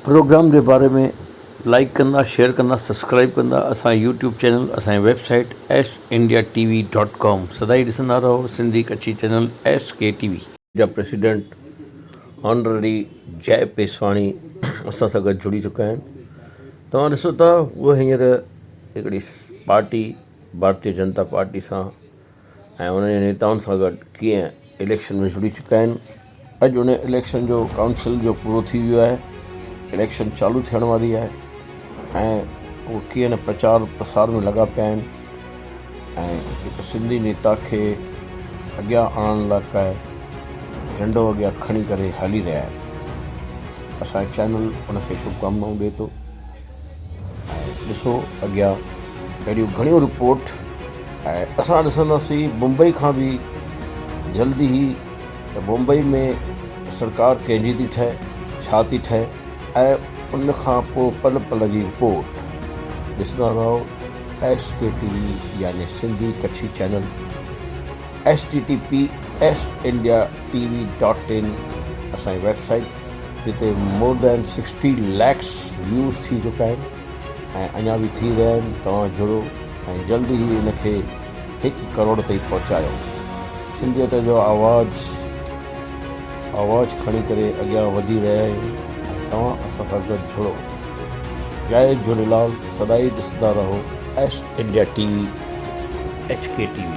Programme के बारे में लाइक करना, शेयर करना, सब्सक्राइब करना। असा यूट्यूब चैनल, असांजी वेबसाइट SIndiaTV.com सदाई ॾिसंदा रहो। सिंधी कच्छी चैनल SKTV जा प्रेसिडेंट ऑनररी जय पेसवाणी असां सां गॾु जुड़ी चुका आहिनि। तव्हां ॾिसो था उहो हींअर हिकिड़ी पार्टी भारतीय जनता पार्टी सां ऐं उनजे नेताउनि सां गॾु कीअं इलेक्शन में जुड़ी चुका आहिनि। अॼु उन इलेक्शन जो काउंसिल जो पूरो थी वियो आहे, इलेक्शन चालू थियण वारी आहे ऐं उहो कीअं न प्रचार प्रसार में लॻा पिया आहिनि ऐं हिकु सिंधी नेता खे अॻियां आणण लाइ काए झंडो अॻियां खणी करे हली रहिया आहिनि। असांजो चैनल उनखे शुभकामनाऊं ॾिए थो ऐं ॾिसो अॻियां अहिड़ियूं घणियूं रिपोर्ट ऐं असां ॾिसंदासीं मुंबई खां बि जल्दी ई त मुंबई में सरकार कंहिंजी थी ठहे, छा थी ठहे ऐं उन खां पोइ पल पल जी रिपोर्ट ॾिसंदा रहो। SKTV यानी Sindhi Kutchi channel http SIndiaTV.in असांजी वेबसाइट जिते मोर देन 60 lakhs व्यूज़ थी चुका आहिनि ऐं अञा बि थी रहिया आहिनि। तव्हां जुड़ो ऐं जल्दी ई इनखे 1 करोड़ ताईं पहुचायो। सिंधियत जो आवाज़ खणी करे अॻियां वधी रहिया आहियूं ऐं तव्हां असां सां गॾु जुड़ो। जय झूलेलाल। सदाई ॾिसंदा रहो SIndiaTV HKTV।